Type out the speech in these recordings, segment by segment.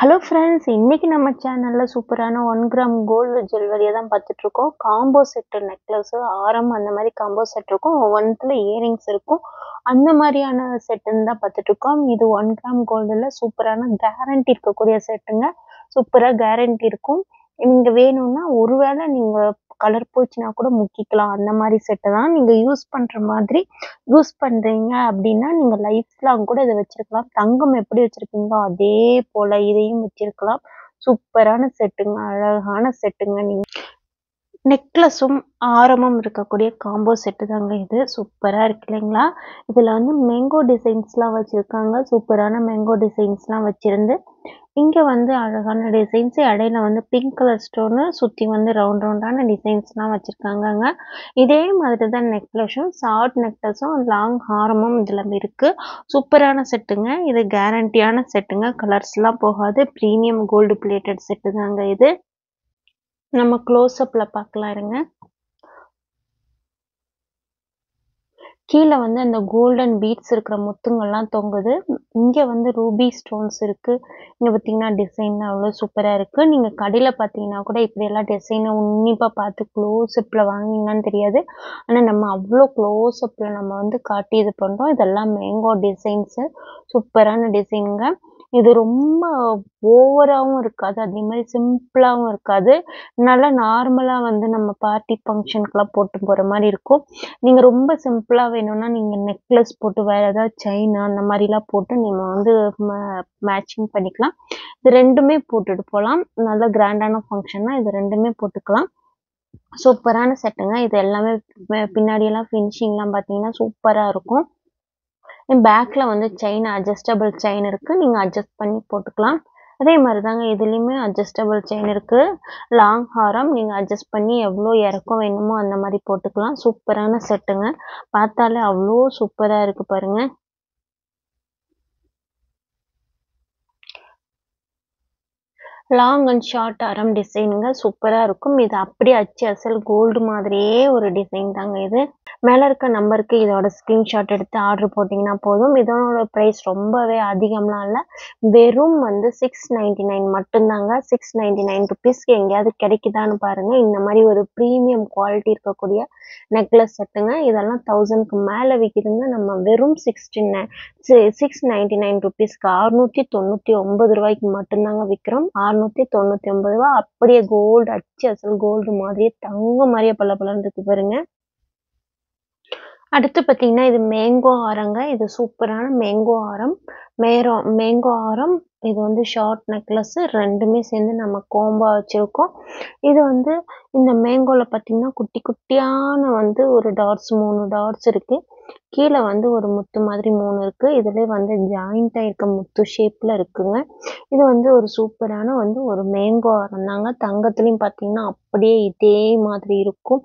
Hello friends, இன்னைக்கு நம்ம சேனல்ல சூப்பரான 1 கிராம் கோல்டு ஜுவல்லரியை தான் பார்த்துட்டு இருக்கோம். காம்போ செட் நெக்லஸ், ஆரம் அந்த மாதிரி காம்போ செட் இருக்கும். ஒவ்வொன்றுல இயரிங்ஸ் இருக்கும். அந்த மாதிரியான செட்டுன்னு தான் பார்த்துட்டு இருக்கோம். இது 1 கிராம் கோல்டுல சூப்பரான கேரண்டி இருக்கக்கூடிய செட்டுங்க. சூப்பரா கேரண்டி இருக்கும். நீங்க வேணும்னா ஒருவேளை நீங்க கலர் போச்சுன்னா கூட முக்கிக்கலாம். அந்த மாதிரி செட்டு தான் நீங்க யூஸ் பண்ற மாதிரி யூஸ் பண்றீங்க அப்படின்னா நீங்க லைஃப் லாங் கூட இதை வச்சிருக்கலாம். தங்கம் எப்படி வச்சிருக்கீங்களோ அதே போல இதையும் வச்சிருக்கலாம். சூப்பரான செட்டுங்க, அழகான செட்டுங்க. நீங்க நெக்லஸும் ஆரமும் இருக்கக்கூடிய காம்போ செட்டு தாங்க இது. சூப்பரா இருக்கு இல்லைங்களா? இதுல வந்து மேங்கோ டிசைன்ஸ்லாம் வச்சிருக்காங்க. சூப்பரான மேங்கோ டிசைன்ஸ்லாம் வச்சிருந்து இங்க வந்து அழகான டிசைன்ஸ், இடையில வந்து பிங்க் கலர் ஸ்டோனு, சுத்தி வந்து ரவுண்ட் ரவுண்டான டிசைன்ஸ்லாம் வச்சிருக்காங்கங்க. இதே மாதிரி தான் நெக்லஸும், ஷார்ட் நெக்லஸும், லாங் ஹாரமும் இதுல இருக்கு. சூப்பரான செட்டுங்க. இது கேரண்டியான செட்டுங்க. கலர்ஸ்லாம் போகாது. பிரீமியம் கோல்டு பிளேட்டட் செட்டு தாங்க இது. நம்ம க்ளோஸ் அப்ல பார்க்கலாம் இருங்க. கீழே வந்து அந்த கோல்டன் பீட்ஸ் இருக்கிற முத்துங்கள்லாம் தொங்குது. இங்கே வந்து ரூபி ஸ்டோன்ஸ் இருக்கு. இங்கே பார்த்தீங்கன்னா டிசைன் அவ்வளோ சூப்பராக இருக்கு. நீங்கள் கடையில் பார்த்தீங்கன்னா கூட இப்படியெல்லாம் டிசைனை உன்னிப்பாக பார்த்து க்ளோஸ் அப்பில் வாங்கினீங்கன்னு தெரியாது. ஆனால் நம்ம அவ்வளோ க்ளோஸ் அப்பில் நம்ம வந்து காட்டி இது பண்ணுறோம். இதெல்லாம் மேங்கோ டிசைன்ஸு, சூப்பரான டிசைனுங்க. இது ரொம்ப ஓவராகவும் இருக்காது, அதே மாதிரி சிம்பிளாகவும் இருக்காது. நல்லா நார்மலாக வந்து நம்ம பார்ட்டி ஃபங்க்ஷனுக்குலாம் போட்டு போகிற மாதிரி இருக்கும். நீங்க ரொம்ப சிம்பிளா வேணும்னா, நீங்க நெக்லஸ் போட்டு வேற ஏதாவது செயின் அந்த மாரிலாம் போட்டு நீங்க வந்து மேட்சிங் பண்ணிக்கலாம். இது 2மே போட்டுட்டு போலாம். நல்ல கிராண்டான ஃபங்ஷன்னா இது 2மே போட்டுக்கலாம். சூப்பரான செட்டுங்க. இது எல்லாமே பின்னாடியெல்லாம் ஃபினிஷிங்லாம் பார்த்தீங்கன்னா சூப்பரா இருக்கும். பேக்ல வந்து செயின் அட்ஜஸ்டபிள் செயின் இருக்கு. நீங்க அட்ஜஸ்ட் பண்ணி போட்டுக்கலாம். அதே மாதிரி தாங்க இதுலயுமே அட்ஜஸ்டபிள் செயின் இருக்கு. லாங் ஹாரம் நீங்க அட்ஜஸ்ட் பண்ணி எவ்வளோ இறக்கம் வேணுமோ அந்த மாதிரி போட்டுக்கலாம். சூப்பரான செட்டுங்க. பார்த்தாலே அவ்வளோ சூப்பரா இருக்கு பாருங்க. லாங் அண்ட் ஷார்ட் ஆரம் டிசைனுங்க. சூப்பரா இருக்கும். இது அப்படியே அச்சு அசல் கோல்டு மாதிரியே ஒரு டிசைன் தாங்க இது. மேல இருக்க நம்பருக்கு இதோட ஸ்கிரீன்ஷாட் எடுத்து ஆர்டர் போட்டிங்கன்னா போதும். இதோட ப்ரைஸ் ரொம்பவே அதிகம்லாம் இல்லை. வெறும் வந்து 699 மட்டும்தாங்க. 699 ருபீஸ்க்கு எங்கேயாவது கிடைக்குதான்னு பாருங்க. இந்த மாதிரி ஒரு ப்ரீமியம் குவாலிட்டி இருக்கக்கூடிய நெக்லஸ் செட்டுங்க. இதெல்லாம் 1000க்கு மேலே விற்கிதுங்க. நம்ம வெறும் 699 ருபீஸ்க்கு 699 ரூபாய்க்கு மட்டும்தாங்க விற்கிறோம். 699 ரூபா. அப்படியே கோல்டு அச்சு அசல் கோல்டு மாதிரியே தங்க மாதிரியே பளபளன்னு இருக்கு பாருங்க. அடுத்து பார்த்தீங்கன்னா இது மேங்கோ ஆரங்க. இது சூப்பரான மேங்கோ ஆரம். மேங்கோ ஆரம். இது வந்து ஷார்ட் நெக்லஸ் 2மே சேர்ந்து நம்ம கோம்பா வச்சிருக்கோம். இது வந்து இந்த மேங்கோல பார்த்தீங்கன்னா குட்டி குட்டியான வந்து ஒரு டாட்ஸ் 3 டாட்ஸ் இருக்கு. கீழே வந்து ஒரு முத்து மாதிரி 3 இருக்கு. இதுலயே வந்து ஜாயிண்ட் ஆயிருக்க முத்து ஷேப்ல இருக்குங்க. இது வந்து ஒரு சூப்பரான வந்து ஒரு மேங்கோ ஆரம் தாங்க. தங்கத்துலயும் பார்த்தீங்கன்னா அப்படியே இதே மாதிரி இருக்கும்.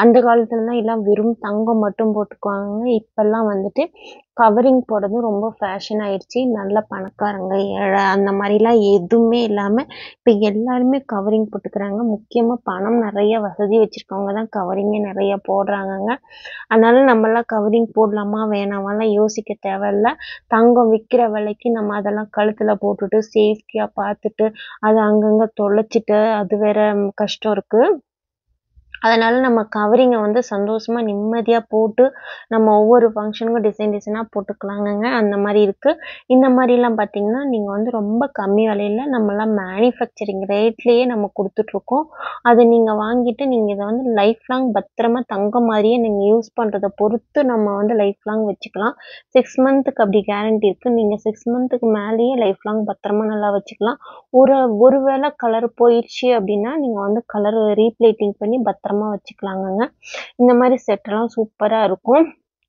அந்த காலத்துலலாம் எல்லாம் வெறும் தங்கம் மட்டும் போட்டுக்குவாங்க. இப்பெல்லாம் வந்துட்டு கவரிங் போடுறது ரொம்ப ஃபேஷன் ஆயிடுச்சு. நல்ல பணக்காரங்க, ஏழை அந்த மாதிரிலாம் எதுவுமே இல்லாமல் இப்போ எல்லாருமே கவரிங் போட்டுக்கிறாங்க. முக்கியமாக பணம் நிறைய வசதி வச்சுருக்கவங்க தான் கவரிங்கே நிறைய போடுறாங்கங்க. அதனால நம்மலாம் கவரிங் போடலாமா வேணாமாலாம் யோசிக்க தேவையில்ல. தங்கம் விற்கிற விலைக்கு நம்ம அதெல்லாம் கழுத்தில் போட்டுட்டு சேஃப்டியாக பார்த்துட்டு அதை அங்கங்கே தொலைச்சிட்டு அது வேற கஷ்டம் இருக்குது. அதனால நம்ம கவரிங்கை வந்து சந்தோஷமா நிம்மதியா போட்டு நம்ம ஒவ்வொரு ஃபங்க்ஷனுக்கும் டிசைனா போட்டுக்கலாங்கங்க. அந்த மாதிரி இருக்கு. இந்த மாதிரிலாம் பார்த்தீங்கன்னா நீங்க வந்து ரொம்ப கம்மி விலையில நம்மலாம் மேனுஃபேக்சரிங் ரேட்லயே நம்ம கொடுத்துட்ருக்கோம். அதை நீங்க வாங்கிட்டு நீங்க இதை வந்து லைஃப் லாங் பத்திரமா தங்கம் மாதிரியே நீங்க யூஸ் பண்றதை பொறுத்து நம்ம வந்து லைஃப் லாங் வச்சுக்கலாம். 6 மந்த்துக்கு அப்படி கேரண்டி இருக்கு. நீங்க 6 மந்த்துக்கு மேலேயே லைஃப் லாங் பத்திரமா நல்லா வச்சுக்கலாம். ஒருவேளை கலர் போயிடுச்சு அப்படின்னா நீங்க வந்து கலர் ரீப்ளேட்டிங் பண்ணி பத்திரமா வச்சுக்கலாங்கங்க. இந்த மாதிரி செட்டெல்லாம் சூப்பரா இருக்கும்.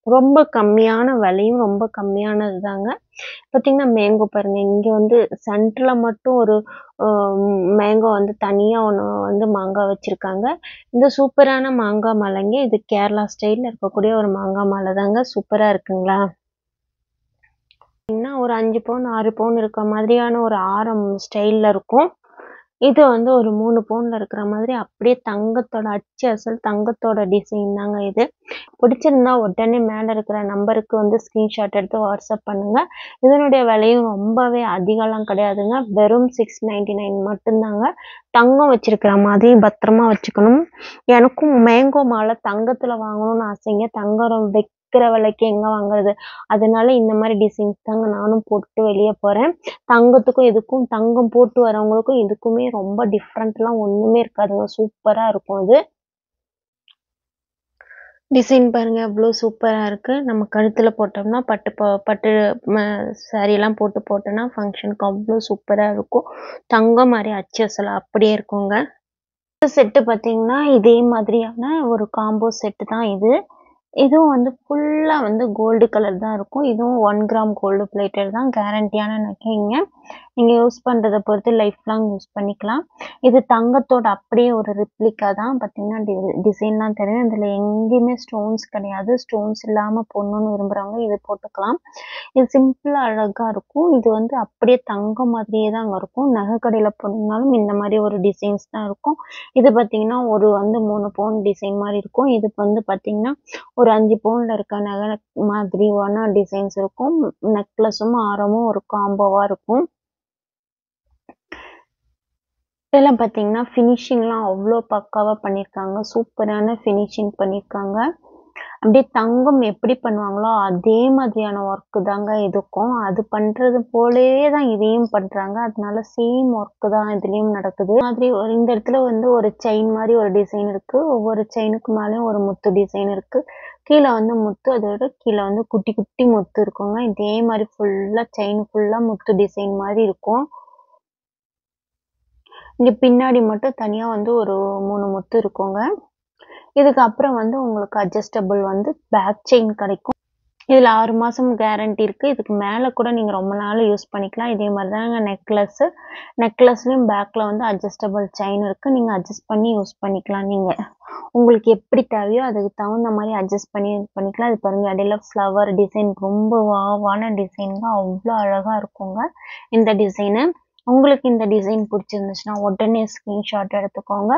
ரொம்ப கம்மியான விலையும் ரொம்ப கம்மியானது தாங்க. பார்த்தீங்கன்னா மேங்கோ பாருங்க. இங்க வந்து சென்டர்ல மட்டும் ஒரு மேங்கோ வந்து தனியா ஒன்று வந்து மாங்காய் வச்சிருக்காங்க. இந்த சூப்பரான மாங்காய் மாலைங்க. இது கேரளா ஸ்டைல்ல இருக்கக்கூடிய ஒரு மாங்காய் மாலை தாங்க. சூப்பரா இருக்குங்களா? ஒரு 5 பவுன் 6 பவுன் இருக்க மாதிரியான ஒரு ஆரம் ஸ்டைல்ல இருக்கும். இது வந்து ஒரு 3 பவுன்ல இருக்கிற மாதிரி அப்படியே தங்கத்தோட அச்சு அசல் தங்கத்தோட டிசைன் தாங்க இது. பிடிச்சிருந்தா உடனே மேல இருக்கிற நம்பருக்கு வந்து ஸ்கிரீன்ஷாட் எடுத்து வாட்ஸ்அப் பண்ணுங்க. இதனுடைய விலையும் ரொம்பவே அதிகம்லாம் கிடையாதுங்க. வெறும் 699 மட்டும்தாங்க. தங்கம் வச்சிருக்கிற மாதிரி பத்திரமா வச்சுக்கணும். எனக்கும் மேங்கோ மாலை தங்கத்துல வாங்கணும்னு ஆசைங்க. தங்கம் விக்கிற விலைக்கு எங்க வாங்குறது? அதனால இந்த மாதிரி டிசைன்ஸ் தாங்க நானும் போட்டு வெளிய போறேன். தங்கத்துக்கும் இதுக்கும் தங்கம் போட்டு வரவங்களுக்கும் இதுக்குமே ரொம்ப டிஃப்ரெண்ட்லாம் ஒண்ணுமே இருக்காதுங்க. சூப்பரா இருக்கும் இது. டிசைன் பாருங்க எவ்வளோ சூப்பரா இருக்கு. நம்ம கழுத்துல போட்டோம்னா பட்டு சாரீலாம் போட்டு போட்டோம்னா ஃபங்க்ஷனுக்கு அவ்வளோ சூப்பரா இருக்கும். தங்கம் மாரி அச்சு அசலா அப்படியே இருக்குங்க. செட்டு பார்த்தீங்கன்னா, இதே மாதிரியான ஒரு காம்போ செட்டு தான் இது. இதுவும் வந்து ஃபுல்லா வந்து கோல்டு கலர் தான் இருக்கும். இதுவும் 1 கிராம் கோல்டு பிளேட்டட் தான். கேரண்டியான நகைங்க. நீங்க யூஸ் பண்றத பொறுத்து லைஃப் லாங் யூஸ் பண்ணிக்கலாம். இது தங்கத்தோட அப்படியே ஒரு ரிப்ளிகா தான். பார்த்தீங்கன்னா, டிசைன்லாம் தெரியும். இதுல எங்கேயுமே ஸ்டோன்ஸ் கிடையாது. ஸ்டோன்ஸ் இல்லாம போடணும்னு விரும்புறவங்க இது போட்டுக்கலாம். இது சிம்பிளா அழகா இருக்கும். இது வந்து அப்படியே தங்கம் மாதிரியே தாங்க இருக்கும். நகை கடையில போனீங்கனாலும் இந்த மாரி ஒரு டிசைன்ஸ் தான் இருக்கும். இது பார்த்தீங்கன்னா, ஒரு வந்து 3 பவுன் டிசைன் மாரி இருக்கும். இது வந்து பார்த்தீங்கன்னா, ஒரு 5 பவுன்ல இருக்க நகை மாதிரியான டிசைன்ஸ் இருக்கும். நெக்லஸும், ஆரமும் ஒரு காம்போவா இருக்கும். இதெல்லாம் பார்த்தீங்கன்னா, ஃபினிஷிங்லாம் அவ்ளோ பக்காவா பண்ணியிருக்காங்க. சூப்பரான ஃபினிஷிங் பண்ணியிருக்காங்க. அப்படியே தங்கம் எப்படி பண்ணுவாங்களோ, அதே மாதிரியான ஒர்க்கு தாங்க இதுக்கும். அது பண்றது போலவே தான் இதையும் பண்றாங்க. அதனால சேம் ஒர்க்கு தான் இதுலயும் நடக்குது. மாதிரி இந்த இடத்துல வந்து ஒரு செயின் மாரி ஒரு டிசைன் இருக்கு. ஒவ்வொரு செயினுக்கு மேலயும் ஒரு முத்து டிசைன் இருக்கு. கீழ வந்து முத்து, அதோட கீழ வந்து குட்டி குட்டி முத்து இருக்குங்க. இதே மாரி ஃபுல்லா செயின் ஃபுல்லா முத்து டிசைன் மாரி இருக்கும். இங்க பின்னாடி மட்டும் தனியா வந்து ஒரு 3 முத்து இருக்குங்க. இதுக்கு அப்புறம் வந்து உங்களுக்கு அட்ஜஸ்டபிள் வந்து பேக் செயின் கிடைக்கும். இதுல 6 மாசம் கேரண்டி இருக்கு. இதுக்கு மேல கூட நீங்க ரொம்ப நாள் யூஸ் பண்ணிக்கலாம். இதே மாரி தாங்க நெக்லஸ். நெக்லஸ்லயும் பேக்ல வந்து அட்ஜஸ்டபிள் செயின் இருக்கு. நீங்க அட்ஜஸ்ட் பண்ணி யூஸ் பண்ணிக்கலாம் நீங்க. உங்களுக்கு எப்படி தேவையோ அதுக்கு தகுந்த மாரி அட்ஜஸ்ட் பண்ணி யூஸ் பண்ணிக்கலாம். இது பாருங்க இடையில ஃப்ளவர் டிசைன் ரொம்ப வாவான டிசைன்ங்க. அவ்ளோ அழகா இருக்குங்க இந்த டிசைனு. உங்களுக்கு இந்த டிசைன் பிடிச்சிருந்துச்சுன்னா உடனே ஸ்கிரீன்ஷாட் எடுத்துக்கோங்க.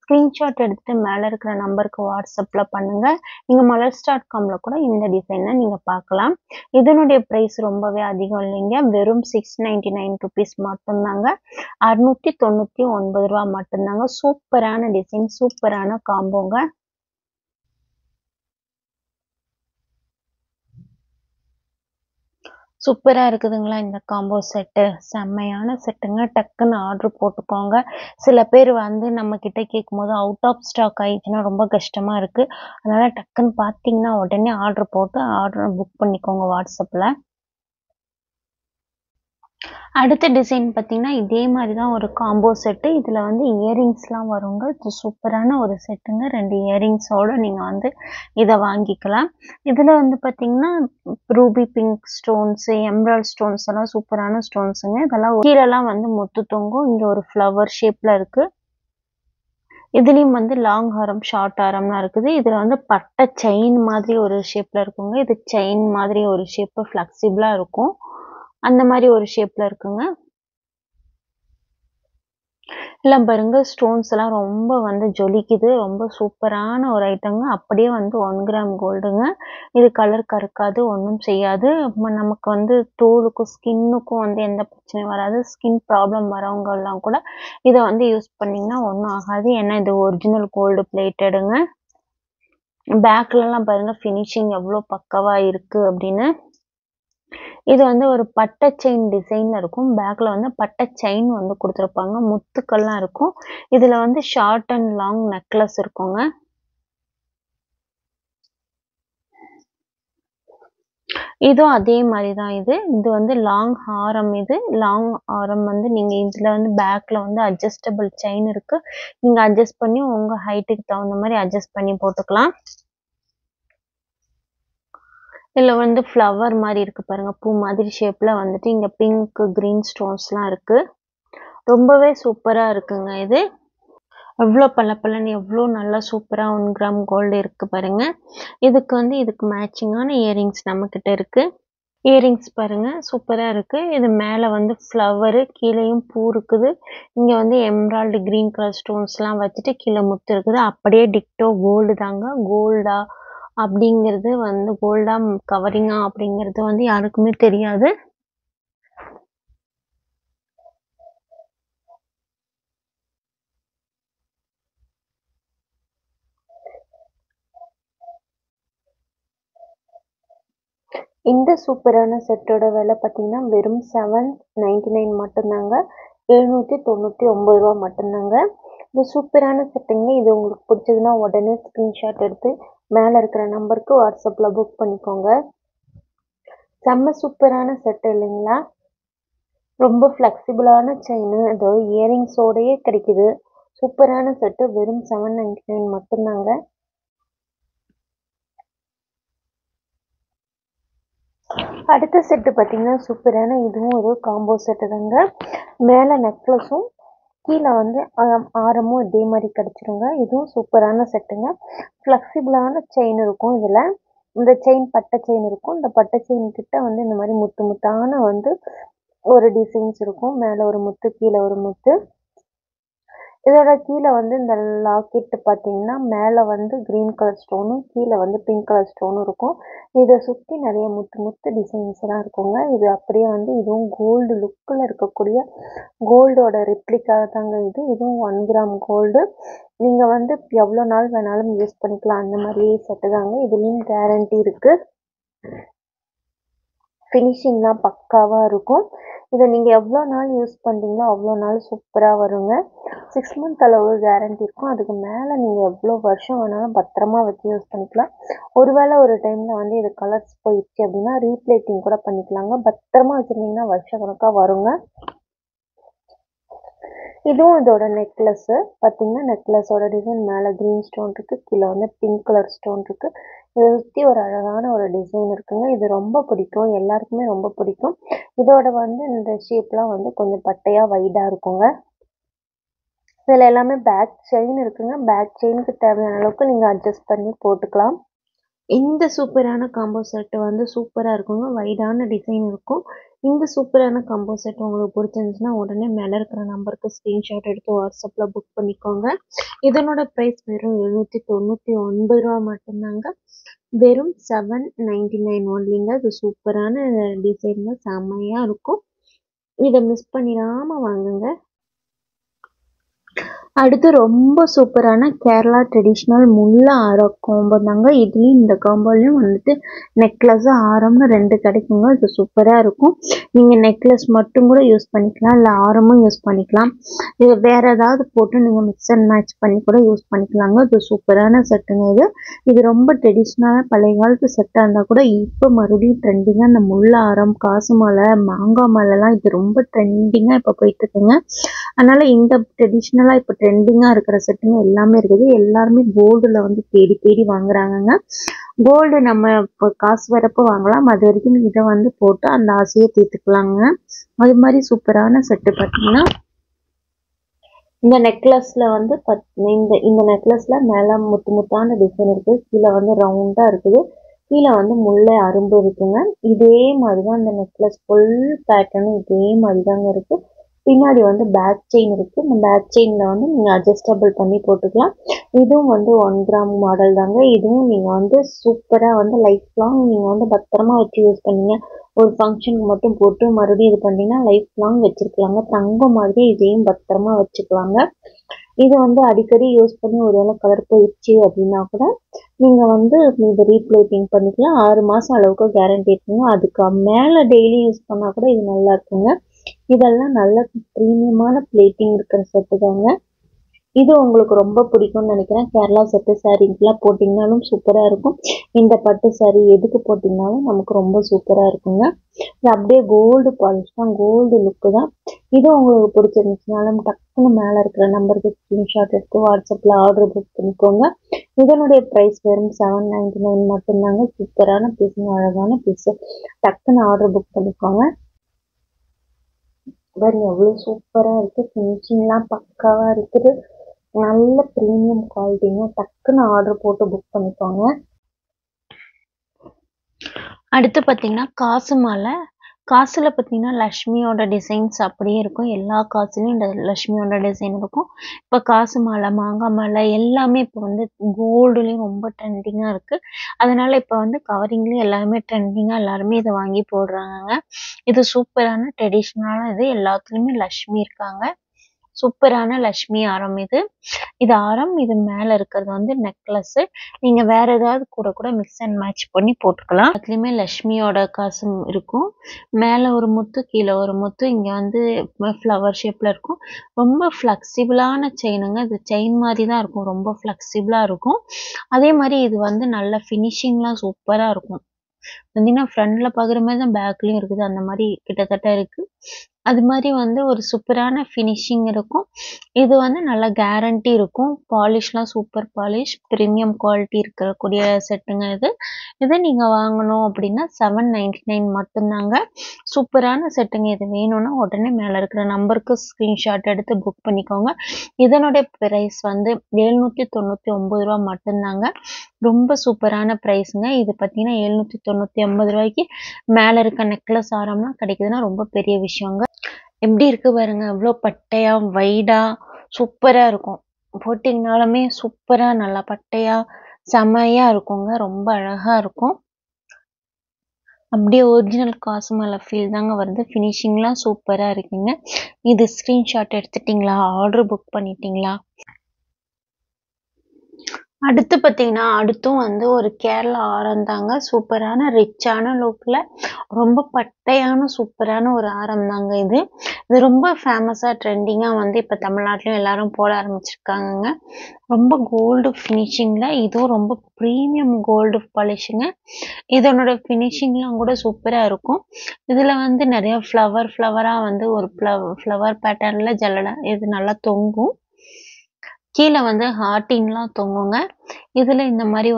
ஸ்கிரீன்ஷாட் எடுத்துட்டு மேல இருக்கிற நம்பருக்கு வாட்ஸ்அப்ல பண்ணுங்க. நீங்க மலர்ஸ்.comல கூட இந்த டிசைனை நீங்க பார்க்கலாம். இதனுடைய பிரைஸ் ரொம்பவே அதிகம் இல்லைங்க. வெறும் 699 ருபீஸ் மட்டும்தாங்க. 699 ரூபா மட்டும்தாங்க. சூப்பரான டிசைன், சூப்பரான காம்போங்க. சூப்பரா இருக்குதுங்களா இந்த காம்போ செட்டு. செம்மையான செட்டுங்க. டக்குன்னு ஆர்டர் போட்டுக்கோங்க. சில பேர் வந்து நம்ம கிட்ட கேட்கும்போது அவுட் ஆஃப் ஸ்டாக் ஆயிடுச்சுன்னா ரொம்ப கஷ்டமா இருக்கு. அதனால டக்குன்னு பார்த்தீங்கன்னா உடனே ஆர்டர் போட்டு ஆர்டர் புக் பண்ணிக்கோங்க வாட்ஸ்அப்ல. அடுத்த டிசைன் பார்த்தீங்கன்னா, இதே மாரி தான் ஒரு காம்போ செட்டு. இதுல வந்து இயரிங்ஸ்லாம் வருங்க. இது சூப்பரான ஒரு செட்டுங்க. 2 இயரிங்ஸோட நீங்க வந்து இத வாங்கிக்கலாம். இதுல வந்து பார்த்தீங்கன்னா, Ruby pink stones, emerald stones எல்லாம் சூப்பரான ஸ்டோன்ஸுங்க. இதெல்லாம் கீழலாம் வந்து முத்து தொங்கும். இங்க ஒரு ஃப்ளவர் ஷேப்ல இருக்கு. இதுலயும் வந்து லாங் ஹாரம், ஷார்ட் ஹாரம்லாம் இருக்குது. இதுல வந்து பட்டை செயின் மாதிரி ஒரு ஷேப்ல இருக்குங்க. இது செயின் மாதிரி ஒரு ஷேப் ஃப்ளெக்சிபிளா இருக்கும். அந்த மாரி ஒரு ஷேப்ல இருக்குங்க. எல்லாம் பாருங்க ஸ்டோன்ஸ் எல்லாம் ரொம்ப வந்து ஜொலிக்குது. ரொம்ப சூப்பரான ஒரு ஐட்டங்க. அப்படியே வந்து 1 கிராம் கோல்டுங்க. இது கலர் கருக்காது, ஒண்ணும் செய்யாது. நமக்கு வந்து தோலுக்கும், ஸ்கின்னுக்கும் வந்து எந்த பிரச்சனையும் வராது. ஸ்கின் ப்ராப்ளம் வரவங்க எல்லாம் கூட இத வந்து யூஸ் பண்ணீங்கன்னா ஒண்ணும் ஆகாது. ஏன்னா இது ஒரிஜினல் கோல்டு பிளேட்டடுங்க. பேக்லலாம் பாருங்க ஃபினிஷிங் எவ்வளோ பக்காவா இருக்கு அப்படின்னு. இது வந்து ஒரு பட்டை செயின் டிசைன்ல இருக்கும். பேக்ல வந்து பட்டை செயின் வந்து குடுத்துருப்பாங்க. முத்துக்கள்லாம் இருக்கும். இதுல வந்து ஷார்ட் அண்ட் லாங் நெக்லஸ் இருக்குங்க. இதுவும் அதே மாரி தான் இது. இது வந்து லாங் ஹாரம் இது. லாங் ஹாரம் வந்து நீங்க இதுல வந்து பேக்ல வந்து அட்ஜஸ்டபிள் செயின் இருக்கு. நீங்க அட்ஜஸ்ட் பண்ணி உங்க ஹைட்டுக்கு தகுந்த மாரி அட்ஜஸ்ட் பண்ணி போட்டுக்கலாம். இதுல வந்து ஃப்ளவர் மாரி இருக்கு பாருங்க. பூ மாதிரி ஷேப்ல வந்துட்டு இங்க பிங்க், கிரீன் ஸ்டோன்ஸ்லாம் இருக்கு. ரொம்பவே சூப்பரா இருக்குங்க இது. எவ்ளோ பளபளன்னு எவ்ளோ நல்லா சூப்பரா 1 கிராம் கோல்டு இருக்கு பாருங்க. இதுக்கு வந்து இதுக்கு மேட்சிங்கான இயரிங்ஸ் நம்மகிட்ட இருக்கு. இயரிங்ஸ் பாருங்க சூப்பரா இருக்கு. இது மேல வந்து ஃப்ளவரு, கீழயும் பூ இருக்குது. இங்க வந்து எம்ரால்டு கிரீன் கலர் ஸ்டோன்ஸ்லாம் வச்சுட்டு கீழ முத்து இருக்குது. அப்படியே டிக்டோ கோல்டு தாங்க. கோல்டா அப்படிங்கிறது வந்து கோல்டா கவரிங்கா அப்படிங்கிறது வந்து யாருக்குமே தெரியாது. இந்த சூப்பரான செட்டோட விலை பார்த்தீங்கன்னா வெறும் 799 மட்டும்தாங்க. ரூ. 799 மட்டும்தாங்க. இது சூப்பரான செட்டுங்க. இது உங்களுக்கு பிடிச்சதுன்னா உடனே ஸ்க்ரீன்ஷாட் எடுத்து மேலே இருக்கிற நம்பருக்கு வாட்ஸ்அப்பில் புக் பண்ணிக்கோங்க. செம்ம சூப்பரான செட் இல்லைங்களா? ரொம்ப ஃப்ளெக்சிபிளான செயின், அதாவது இயரிங்ஸோடையே கிடைக்குது. சூப்பரான செட்டு வெறும் 799 மட்டும்தாங்க. அடுத்த செட்டு பார்த்தீங்கன்னா சூப்பரான இதுவும் ஒரு காம்போ செட்டு தாங்க. மேலே நெக்லஸும் கீழே வந்து ஆரமும் இதே மாதிரி கிடச்சிருங்க. இதுவும் சூப்பரான செட்டுங்க. ஃப்ளெக்சிபிளான செயின் இருக்கும் இதில். இந்த செயின் பட்டை செயின் இருக்கும். இந்த பட்டை செயின் கிட்ட வந்து இந்த மாதிரி முத்து முத்தான வந்து ஒரு டிசைன்ஸ் இருக்கும். மேலே ஒரு முத்து, கீழே ஒரு முத்து. இதோட கீழே வந்து இந்த லாக்கெட்டு பார்த்தீங்கன்னா மேலே வந்து க்ரீன் கலர் ஸ்டோனும் கீழே வந்து பிங்க் கலர் ஸ்டோனும் இருக்கும். இதை சுற்றி நிறைய முத்து முத்து டிசைன்ஸ்லாம் இருக்குங்க. இது அப்படியே வந்து இதுவும் கோல்டு லுக்கில் இருக்கக்கூடிய கோல்டோட ரெப்ளிகா தாங்க இது. இதுவும் 1 கிராம் கோல்டு. நீங்கள் வந்து எவ்வளோ நாள் வேணாலும் யூஸ் பண்ணிக்கலாம். அந்த மாதிரியே செட்டு தாங்க. இதுலேயும் கேரண்டி இருக்குது. ஃபினிஷிங்லாம் பக்காவாக இருக்கும். இதை நீங்கள் எவ்வளோ நாள் யூஸ் பண்ணுறீங்களோ அவ்வளோ நாள் சூப்பராக வருங்க. 6 மந்த் அளவு கேரண்டி இருக்கும். அதுக்கு மேலே நீங்கள் எவ்வளோ வருஷம் வேணாலும் பத்திரமா வச்சு யூஸ் பண்ணிக்கலாம். ஒருவேளை ஒரு டைமில் வந்து இது கலர்ஸ் போயிடுச்சு அப்படின்னா ரீப்ளேட்டிங் கூட பண்ணிக்கலாங்க. பத்திரமா வச்சுருந்தீங்கன்னா வருஷக்கணக்காக வருங்க. இதுவும் இதோட நெக்லஸ்ஸு பார்த்தீங்கன்னா நெக்லஸோட டிசைன் மேலே க்ரீன் ஸ்டோன் இருக்குது. கீழே வந்து பிங்க் கலர் ஸ்டோன் இருக்குது. இதை சுற்றி ஒரு அழகான ஒரு டிசைன் இருக்குங்க. இது ரொம்ப பிடிக்கும். எல்லாருக்குமே ரொம்ப பிடிக்கும். இதோட வந்து இந்த ஷேப்லாம் வந்து கொஞ்சம் பட்டையாக வைடாக இருக்குங்க. இதில் எல்லாமே பேக் செயின் இருக்குங்க. பேக் செயினுக்கு தேவையான அளவுக்கு நீங்கள் அட்ஜஸ்ட் பண்ணி போட்டுக்கலாம். இந்த சூப்பரான காம்போ செட் வந்து சூப்பராக இருக்குங்க. வைடான டிசைன் இருக்கும். இந்த சூப்பரான காம்போ செட் உங்களுக்கு பிடிச்சிருந்துச்சுன்னா உடனே மேலே இருக்கிற நம்பருக்கு ஸ்க்ரீன்ஷாட் எடுத்து வாட்ஸ்அப்பில் புக் பண்ணிக்கோங்க. இதனோட ப்ரைஸ் வெறும் ரூ. 799 மட்டும்தாங்க. வெறும் 799 ஒன்லிங்க. இது சூப்பரான டிசைன்ல செம்மையாக இருக்கும். இதை மிஸ் பண்ணிடாமல் வாங்குங்க. அடுத்து ரொம்ப சூப்பரான கேரளா ட்ரெடிஷ்னல் முல்லை ஆரம் காம்போ தாங்க. இதுலேயும் இந்த காம்போலையும் வந்துட்டு நெக்லஸ் ஆரம்னு 2 கிடைக்குங்க. இது சூப்பராக இருக்கும். நீங்கள் நெக்லஸ் மட்டும் கூட யூஸ் பண்ணிக்கலாம், இல்லை ஆரமும் யூஸ் பண்ணிக்கலாம். இது வேறு ஏதாவது போட்டு நீங்கள் மிக்ஸ் அண்ட் மேட்ச் பண்ணி கூட யூஸ் பண்ணிக்கலாங்க. இது சூப்பரான செட்டுங்க. இது ரொம்ப ட்ரெடிஷ்னலாக பழைய காலத்து செட்டாக இருந்தால் கூட இப்போ மறுபடியும் ட்ரெண்டிங்காக இந்த முல்லை ஆரம், காசு மாலை, மாங்காய் மாலைலாம் இது ரொம்ப ட்ரெண்டிங்காக இப்போ போயிட்டுருக்குங்க. அதனால் இந்த ட்ரெடிஷ்னலாக இப்போ ட்ரெண்டிங்காக இருக்கிற செட்டுங்க எல்லாமே இருக்குது. எல்லாருமே கோல்டில் வந்து தேடி தேடி வாங்குறாங்கங்க. கோல்டு நம்ம இப்போ காசு வரப்போ வாங்கலாம். அது வரைக்கும் இதை வந்து போட்டு அந்த ஆசையை தீர்த்துக்கலாங்க. அது மாதிரி சூப்பரான செட்டு பார்த்தீங்கன்னா இந்த நெக்லஸில் வந்து இந்த நெக்லஸில் மேலே முத்து முத்தான டிசைன் இருக்குது. கீழே வந்து ரவுண்டாக இருக்குது. கீழே வந்து முல்லை அரும்பு இருக்குங்க. இதே மாதிரி தான் இந்த நெக்லஸ் ஃபுல் பேட்டர்னும் இதே மாதிரி தாங்க இருக்குது. பின்னாடி வந்து பேக் செயின் இருக்குது. இந்த பேக் செயினில் வந்து நீங்கள் அட்ஜஸ்டபிள் பண்ணி போட்டுக்கலாம். இதுவும் வந்து 1 கிராம் மாடல் தாங்க. இதுவும் நீங்கள் வந்து சூப்பராக வந்து லைஃப் லாங் நீங்கள் வந்து பத்திரமா வச்சு யூஸ் பண்ணீங்க. ஒரு ஃபங்க்ஷனுக்கு மட்டும் போட்டு மறுபடியும் இது பண்ணிங்கன்னா லைஃப் லாங் வச்சுருக்கலாங்க. தங்கம் மாதிரி இதையும் பத்திரமா வச்சுக்கலாங்க. இதை வந்து அடிக்கடி யூஸ் பண்ணி ஒரு வேளை கலர் போயிடுச்சு அப்படின்னா கூட நீங்கள் வந்து இதை ரீப்ளேட்டிங் பண்ணிக்கலாம். 6 மாதம் அளவுக்கு கேரண்டி இருக்குங்க. அதுக்கு மேலே டெய்லி யூஸ் பண்ணால் கூட இது நல்லா இருக்குங்க. இதெல்லாம் நல்ல ப்ரீமியமான பிளேட்டிங் இருக்கிற செட்டு தாங்க. இது உங்களுக்கு ரொம்ப பிடிக்கும்னு நினைக்கிறேன். கேரளா செட்டு சாரீக்கெலாம் போட்டிங்கனாலும் சூப்பராக இருக்கும். இந்த பட்டு சாரீ எதுக்கு போட்டிங்கனாலும் நமக்கு ரொம்ப சூப்பராக இருக்குங்க. இது அப்படியே கோல்டு பாலிஷ் தான், கோல்டு லுக்கு தான். இது உங்களுக்கு பிடிச்சிருந்துச்சுனாலும் டக்குன்னு மேலே இருக்கிற நம்பருக்கு ஸ்க்ரீன்ஷாட் எடுத்து வாட்ஸ்அப்பில் ஆர்டர் புக் பண்ணிக்கோங்க. இதனுடைய ப்ரைஸ் வெறும் 799 மட்டும்தாங்க. சூப்பரான பீஸுங்க, அழகான பீஸு. டக்குன்னு ஆர்டர் புக் பண்ணிக்கோங்க. பாருங்க எவ்வளோ சூப்பராக இருக்குது. ஃபினிஷிங்லாம் பக்காவாக இருக்குது. நல்ல ப்ரீமியம் குவாலிட்டிங்க. டக்குன்னு ஆர்டர் போட்டு புக் பண்ணிக்கோங்க. அடுத்து பார்த்தீங்கன்னா, காசு மாலை. காசுல பார்த்தீங்கன்னா, லக்ஷ்மியோட டிசைன்ஸ் அப்படியே இருக்கும். எல்லா காசுலயும் இந்த லக்ஷ்மியோட டிசைன் இருக்கும். இப்ப காசு மாலை, மாங்காய் மாலை எல்லாமே இப்ப வந்து கோல்டுலயும் ரொம்ப ட்ரெண்டிங்கா இருக்கு. அதனால இப்ப வந்து கவரிங்லயும் எல்லாருமே ட்ரெண்டிங்கா எல்லாருமே இத வாங்கி போடுறாங்கங்க. இது சூப்பரான ட்ரெடிஷனலான இது. எல்லாத்துலயுமே லக்ஷ்மி இருக்காங்க. சூப்பரான லக்ஷ்மி ஆரம் இது. இது ஆரம். இது மேல இருக்கிறது வந்து நெக்லஸ். நீங்க வேற ஏதாவது கூட மிக்ஸ் அண்ட் மேட்ச் பண்ணி போட்டுக்கலாம். அதுலயுமே லக்ஷ்மியோட காசும் இருக்கும். மேல ஒரு முத்து, கீழே ஒரு முத்து. இங்க வந்து ஃப்ளவர் ஷேப்ல இருக்கும். ரொம்ப ஃப்ளெக்சிபிளான செயினுங்க. இது செயின் மாதிரி தான் இருக்கும். ரொம்ப ஃப்ளெக்சிபிளா இருக்கும். அதே மாதிரி இது வந்து நல்ல ஃபினிஷிங்லாம் சூப்பரா இருக்கும். பார்த்தீங்கன்னா, ஃப்ரண்ட்ல பார்க்குற மாரி தான் பேக்லயும் இருக்குது. அந்த மாரி கிட்டத்தட்ட இருக்கு. அது மாரி வந்து ஒரு சூப்பரான ஃபினிஷிங் இருக்கும். இது வந்து நல்ல கேரண்டி இருக்கும். பாலிஷ்லாம் சூப்பர் பாலிஷ். பிரீமியம் குவாலிட்டி இருக்கக்கூடிய செட்டுங்க இது. இத நீங்க வாங்கணும் அப்படின்னா, 799 மட்டும்தாங்க. சூப்பரான செட்டுங்க. இது வேணும்னா உடனே மேல இருக்கிற நம்பருக்கு ஸ்கிரீன்ஷாட் எடுத்து புக் பண்ணிக்கோங்க. இதனுடைய பிரைஸ் வந்து ரூ. 799 மட்டும்தாங்க. ரொம்ப சூப்பரான பிரைஸ்ங்க. இது பார்த்தீங்கன்னா, ரூ. 799க்கு மேல இருக்க நெக்லஸ் ஆரம்லாம் கிடைக்குதுன்னா ரொம்ப பெரிய விஷயங்க. எப்படி இருக்கு பாருங்க. எவ்வளோ பட்டையா, வைடா சூப்பரா இருக்கும். போட்டீங்கனாலுமே சூப்பரா நல்லா பட்டையா, செமையா இருக்குங்க. ரொம்ப அழகா இருக்கும். அப்படியே ஒரிஜினல் காசு மாலை ஃபீல் தாங்க வருது. ஃபினிஷிங்லாம் சூப்பரா இருக்குங்க. இது ஸ்கிரீன்ஷாட் எடுத்துட்டீங்களா? ஆர்டர் புக் பண்ணிட்டீங்களா? அடுத்து பார்த்தீங்கன்னா, அடுத்தும் வந்து ஒரு கேரளா ஆரம் தாங்க. சூப்பரான ரிச்சான லுக்ல ரொம்ப பட்டையான சூப்பரான ஒரு ஆரம் தாங்க இது. இது ரொம்ப ஃபேமஸா ட்ரெண்டிங்கா வந்து இப்ப தமிழ்நாட்டிலயும் எல்லாரும் போட ஆரம்பிச்சிருக்காங்கங்க. ரொம்ப கோல்டு ஃபினிஷிங்ல இதுவும் ரொம்ப பிரீமியம் கோல்டு பாலிஷுங்க. இதனோட ஃபினிஷிங்லாம் கூட சூப்பரா இருக்கும். இதுல வந்து நெறைய ஃப்ளவரா வந்து ஒரு ஃப்ளவர் பேட்டர்ன்ல இது நல்லா தொங்கும். கீழ வந்து ஹார்டின்லாம் தொங்குங்க. இதுல இந்த மாரி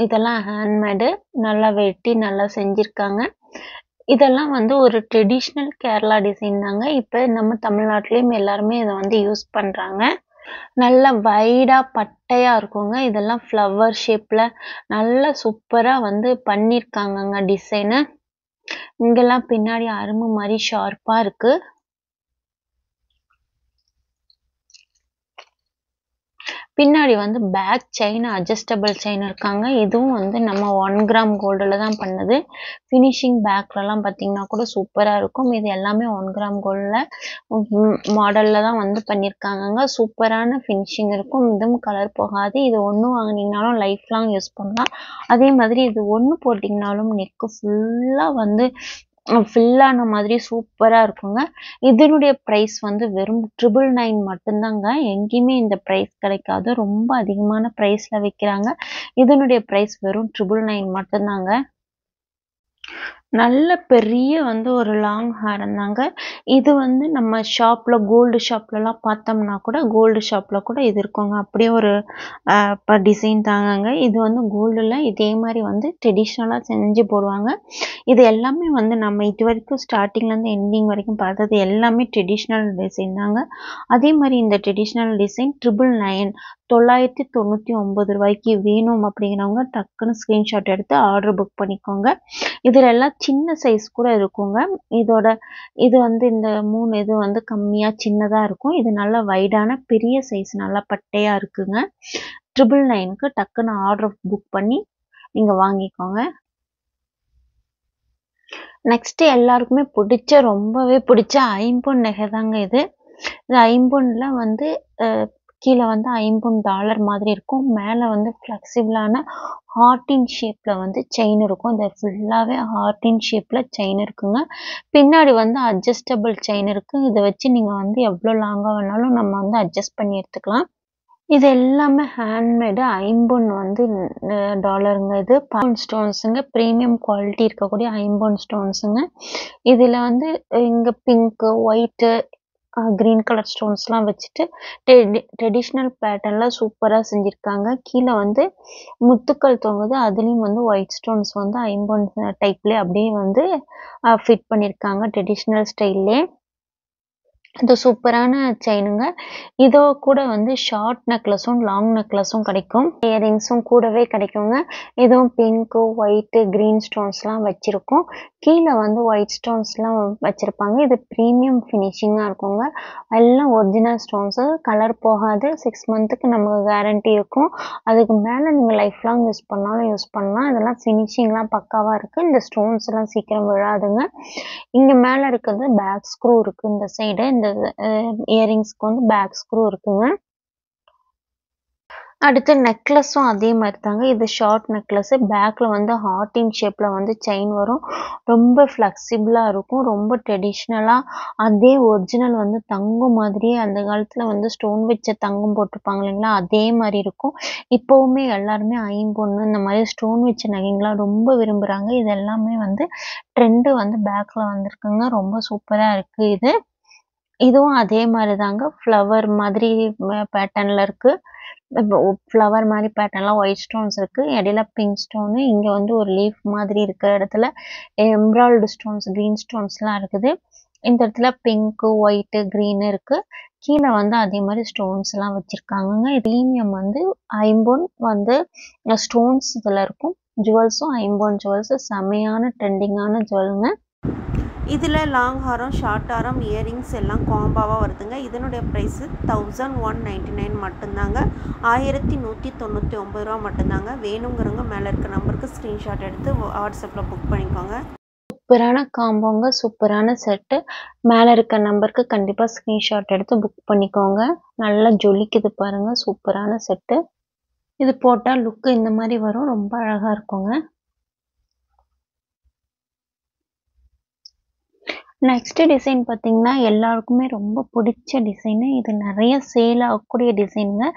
இதெல்லாம் ஹேண்ட்மேடு. நல்லா வெட்டி நல்லா செஞ்சிருக்காங்க. இதெல்லாம் வந்து ஒரு ட்ரெடிஷ்னல் கேரளா டிசைன் தாங்க. இப்ப நம்ம தமிழ்நாட்டிலயும் எல்லாருமே இத வந்து யூஸ் பண்றாங்க. நல்ல வைடா பட்டையா இருக்குங்க. இதெல்லாம் ஃப்ளவர் ஷேப்ல நல்லா சூப்பரா வந்து பண்ணியிருக்காங்கங்க டிசைனு. இங்கெல்லாம் பின்னாடி அரும்பு மாரி ஷார்ப்பா இருக்கு. பின்னாடி வந்து பேக் செயின் அட்ஜஸ்டபிள் செயின் இருக்காங்க. இதுவும் வந்து நம்ம 1 கிராம் கோல்டுல தான் பண்ணது. ஃபினிஷிங் பேக்லலாம் பார்த்தீங்கன்னா கூட சூப்பரா இருக்கும். இது எல்லாமே 1 கிராம் கோல்ட்ல மாடல்ல தான் வந்து பண்ணியிருக்காங்கங்க. சூப்பரான ஃபினிஷிங் இருக்கும். இதுவும் கலர் போகாது. இது ஒண்ணு வாங்குனீங்கனாலும் லைஃப் லாங் யூஸ் பண்ணலாம். அதே மாதிரி இது ஒண்ணு போட்டீங்கனாலும் நெக்கு ஃபுல்லா வந்து ஃபில் ஆன மாதிரி சூப்பரா இருக்குங்க. இதனுடைய பிரைஸ் வந்து வெறும் 999 மட்டும்தாங்க. எங்கேயுமே இந்த பிரைஸ் கிடைக்காது. ரொம்ப அதிகமான பிரைஸ்ல விக்கிறாங்க. இதனுடைய பிரைஸ் வெறும் 999 மட்டும்தாங்க. நல்ல பெரிய வந்து ஒரு லாங் ஹேரம் தாங்க. இது வந்து நம்ம ஷாப்ல கோல்டு ஷாப்லலாம் பார்த்தோம்னா கூட கோல்டு ஷாப்ல கூட இது இருக்குங்க. அப்படியே ஒரு டிசைன் தாங்கங்க. இது வந்து கோல்டுல இதே மாரி வந்து ட்ரெடிஷ்னலா செஞ்சு போடுவாங்க. இது எல்லாமே வந்து நம்ம இதுவரைக்கும் ஸ்டார்ட்டிங்லேருந்து எண்டிங் வரைக்கும் பார்த்தது எல்லாமே ட்ரெடிஷ்னல் டிசைன் தாங்க. அதே மாரி இந்த ட்ரெடிஷ்னல் டிசைன் 999 வேணும் அப்படிங்கிறவங்க டக்குன்னு ஸ்க்ரீன்ஷாட் எடுத்து ஆர்டர் புக் பண்ணிக்கோங்க. இதுல எல்லாம் சின்ன சைஸ் கூட இருக்குங்க. இது வந்து இந்த 3 இது வந்து கம்மியா சின்னதா இருக்கும். இது நல்ல வைடான பெரிய சைஸ் நல்லா பட்டையா இருக்குங்க. 999க்கு டக்குன்னு ஆர்டர் புக் பண்ணி நீங்க வாங்கிக்கோங்க. நெக்ஸ்ட் எல்லாருக்குமே ரொம்பவே பிடிச்ச ஐம்பொன் நகை தாங்க இது. இது ஐம்பொன்ல வந்து கீழ வந்து ஐம்பொன் டாலர் மாதிரி இருக்கும். மேல வந்து ஃப்ளெக்சிபிளான ஹார்ட்டின் ஷேப்ல வந்து செயின் இருக்கும். இது ஃபுல்லாவே ஹார்ட்டின் ஷேப்ல செயின் இருக்குங்க. பின்னாடி வந்து அட்ஜஸ்டபிள் செயின் இருக்கு. இத வச்சு நீங்க வந்து எவ்வளோ லாங்கா வேணாலும் நம்ம வந்து அட்ஜஸ்ட் பண்ணி எடுத்துக்கலாம். இது எல்லாமே ஹேண்ட்மேடு ஐம்பொன் வந்து டாலருங்க இது. ஐம்பொன் ஸ்டோன்ஸுங்க. பிரீமியம் குவாலிட்டி இருக்கக்கூடிய ஐம்பொன் ஸ்டோன்ஸுங்க. இதுல வந்து இங்க பிங்க்கு, ஒயிட்டு, கிரீன் கலர் ஸ்டோன்ஸ்லாம் வச்சுட்டு ட்ரெடிஷ்னல் பேட்டர்ன்ல சூப்பரா செஞ்சிருக்காங்க. கீழ வந்து முத்துக்கள் தொங்குது. அதுலயும் வந்து ஒயிட் ஸ்டோன்ஸ் வந்து ஐம்பொன் டைப்லயே அப்படியே வந்து ஃபிட் பண்ணியிருக்காங்க ட்ரெடிஷ்னல் ஸ்டைல்லே. இது சூப்பரான செயினுங்க. இதோ கூட வந்து ஷார்ட் நெக்லஸும், லாங் நெக்லஸும் கிடைக்கும். இயரிங்ஸும் கூடவே கிடைக்குங்க. இதுவும் பிங்க்கு, ஒயிட்டு, கிரீன் ஸ்டோன்ஸ்லாம் வச்சிருக்கும். கீழ வந்து ஒயிட் ஸ்டோன்ஸ்லாம் வச்சிருப்பாங்க. இது பிரீமியம் ஃபினிஷிங்கா இருக்குங்க. எல்லாம் ஒரிஜினல் ஸ்டோன்ஸு. கலர் போகாது. 6 மந்த்துக்கு நமக்கு கேரண்டி இருக்கும். அதுக்கு மேல நீங்க லைஃப் லாங் யூஸ் பண்ணாலும் யூஸ் பண்ணலாம். இதெல்லாம் ஃபினிஷிங்லாம் பக்காவா இருக்கு. இந்த ஸ்டோன்ஸ்லாம் சீக்கிரம் விழாதுங்க. இங்க மேல இருக்கிறது பேக் ஸ்க்ரூ இருக்கு இந்த சைடு. இந்த இயரிங்ஸ்க்கு வந்து பேக் ஸ்க்ரூ இருக்குங்க. அடுத்து நெக்லஸும் அதே மாரி தாங்க. இது ஷார்ட் நெக்லஸ். பேக்ல வந்து ஹார்ட்டின் ஷேப்ல வந்து செயின் வரும். ரொம்ப ஃப்ளெக்சிபிளா இருக்கும். ரொம்ப ட்ரெடிஷ்னலா அதே ஒரிஜினல் வந்து தங்கம் மாதிரியே அந்த காலத்துல வந்து ஸ்டோன் வச்ச தங்கம் போட்டிருப்பாங்க இல்லைங்களா? அதே மாரி இருக்கும். இப்பவுமே எல்லாருமே ஐம்பொன்னு இந்த மாரி ஸ்டோன் வச்ச நகைங்கலாம் ரொம்ப விரும்புறாங்க. இது எல்லாமே வந்து ட்ரெண்ட் வந்து பேக்ல வந்திருக்குங்க. ரொம்ப சூப்பரா இருக்கு இது. இதுவும் அதே மாரி தாங்க. ஃப்ளவர் மாதிரி பேட்டர்ன்ல இருக்கு. ஃப்ளவர் மாரி பேட்டர்ன்ல ஒயிட் ஸ்டோன்ஸ் இருக்கு. இடையில பிங்க் ஸ்டோனு. இங்க வந்து ஒரு லீஃப் மாதிரி இருக்கிற இடத்துல எம்ராய்டு ஸ்டோன்ஸ், கிரீன் ஸ்டோன்ஸ்லாம் இருக்குது. இந்த இடத்துல பிங்க்கு, ஒயிட்டு, கிரீனு இருக்கு. கீழ வந்து அதே மாரி ஸ்டோன்ஸ்லாம் வச்சிருக்காங்கங்க. பிரீமியம் வந்து ஐம்பொன் வந்து ஸ்டோன்ஸ் இதுல இருக்கும். ஜுவல்ஸும் ஐம்பொன் ஜுவல்ஸ் செமையான ட்ரெண்டிங்கான ஜுவல்ங்க. இதில் லாங் ஹாரம், ஷார்ட் ஹாரம், இயரிங்ஸ் எல்லாம் காம்பாவாக வருதுங்க. இதனுடைய ப்ரைஸு 1199 மட்டும்தாங்க. 1199 ரூபா மட்டும்தாங்க. வேணுங்கிறவங்க மேலே இருக்க நம்பருக்கு ஸ்க்ரீன்ஷாட் எடுத்து வாட்ஸ்அப்பில் புக் பண்ணிக்கோங்க. சூப்பரான காம்போங்க. சூப்பரான செட்டு. மேல இருக்க நம்பருக்கு கண்டிப்பா ஸ்கிரீன்ஷாட் எடுத்து புக் பண்ணிக்கோங்க. நல்லா ஜொலிக்குது பாருங்க. சூப்பரான செட்டு. இது போட்டா லுக் இந்த மாரி வரும். ரொம்ப அழகா இருக்குங்க. நெக்ஸ்ட் டிசைன் பார்த்தீங்கன்னா, எல்லாருக்குமே ரொம்ப புடிச்ச டிசைனு. இது நெறைய சேல் ஆகக்கூடிய டிசைனுங்க.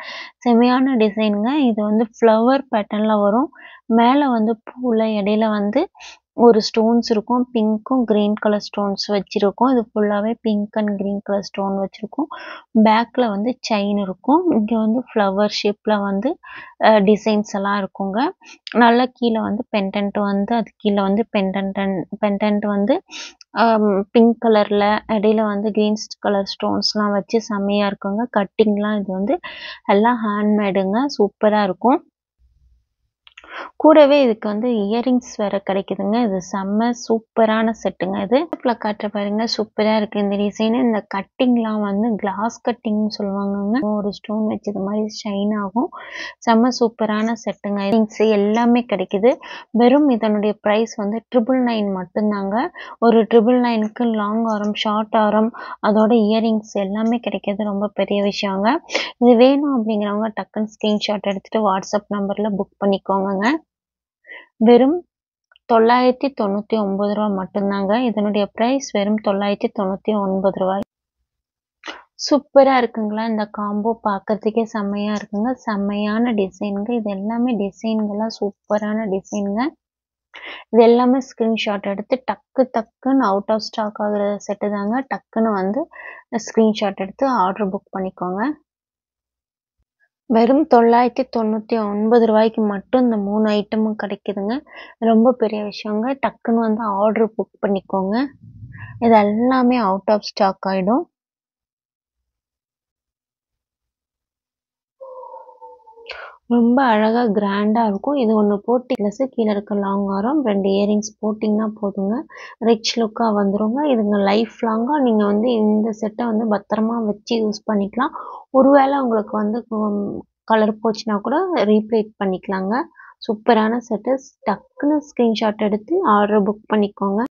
செமையான டிசைனுங்க. இது வந்து ஃப்ளவர் பேட்டர்ன்ல வரும். மேல வந்து பூல இடையில வந்து ஒரு ஸ்டோன்ஸ் இருக்கும். பிங்க்கும், கிரீன் கலர் ஸ்டோன்ஸ் வச்சிருக்கும். இது ஃபுல்லாவே pink and green colour stone வச்சிருக்கும். பேக்ல வந்து செயின் இருக்கும். இங்க வந்து ஃப்ளவர் ஷேப்ல வந்து டிசைன்ஸ் எல்லாம் இருக்குங்க. நல்லா கீழ வந்து பெண்டன்ட் வந்து அது கீழ வந்து பெண்டன்ட் வந்து பிங்க் கலர்ல இடையில வந்து கிரீன் கலர் ஸ்டோன்ஸ்லாம் வச்சு செம்மையா இருக்குங்க. கட்டிங்லாம் இது வந்து எல்லாம் ஹேண்ட்மேடுங்க. சூப்பரா இருக்கும். கூடவே இதுக்கு வந்து இயரிங்ஸ் வேற கிடைக்குதுங்க. இது செம்ம சூப்பரான செட்டுங்க இது. காட்டுற பாருங்க சூப்பரா இருக்கு இந்த டிசைன். இந்த கட்டிங்லாம் வந்து கிளாஸ் கட்டிங்னு சொல்லுவாங்கங்க. ஒரு ஸ்டோன் வச்சது மாதிரி ஷைன் ஆகும். செம்ம சூப்பரான செட்டுங்க. இயரிங்ஸ் எல்லாமே கிடைக்குது. வெறும் இதனுடைய பிரைஸ் வந்து 999 மட்டும்தாங்க. ஒரு 999க்கு லாங் ஆரம், ஷார்ட் ஆரம், அதோட இயரிங்ஸ் எல்லாமே கிடைக்கிறது ரொம்ப பெரிய விஷயங்க. இது வேணும் அப்படிங்கிறவங்க டக்குன்னு ஸ்கிரீன்ஷாட் எடுத்துட்டு வாட்ஸ்அப் நம்பர்ல புக் பண்ணிக்கோங்க. வெறும் 999 ரூபா மட்டும்தாங்க. இதனுடைய பிரைஸ் வெறும் 999 ரூபாய். சூப்பரா இருக்குங்களா? இந்த காம்போ பார்க்கறதுக்கே செம்மையா இருக்குங்க. செம்மையான டிசைனுங்க. இது எல்லாமே டிசைன்கள்லாம் சூப்பரான டிசைனுங்க. இது எல்லாமே ஸ்கிரீன்ஷாட் எடுத்து டக்குன்னு அவுட் ஆஃப் ஸ்டாக் ஆகுற செட்டு தாங்க. டக்குன்னு வந்து ஸ்கிரீன்ஷாட் எடுத்து ஆர்டர் புக் பண்ணிக்கோங்க. வெறும் 999 ரூபாய்க்கு மட்டும் இந்த 3 ஐட்டமும் கிடைக்குதுங்க. ரொம்ப பெரிய விஷயங்க. டக்குன்னு வந்து ஆர்டர் புக் பண்ணிக்கோங்க. இது எல்லாமே அவுட் ஆஃப் ஸ்டாக் ஆயிடும். ரொம்ப அழகா கிராண்டா இருக்கும். இது ஒண்ணு போட்டீங்களா கீழே இருக்க லாங் ஆரம் 2 இயரிங்ஸ் போட்டிங்கன்னா போதுங்க. ரிச் லுக்கா வந்துருங்க. இதுங்க லைஃப் லாங்கா நீங்க வந்து இந்த செட்டை வந்து பத்திரமா வச்சு யூஸ் பண்ணிக்கலாம். ஒருவேளை உங்களுக்கு வந்து கலர் போச்சுன்னா கூட ரீப்ளேட் பண்ணிக்கலாங்க. சூப்பரான செட்டு. டக்குன்னு ஸ்கிரீன்ஷாட் எடுத்து ஆர்டர் புக் பண்ணிக்கோங்க.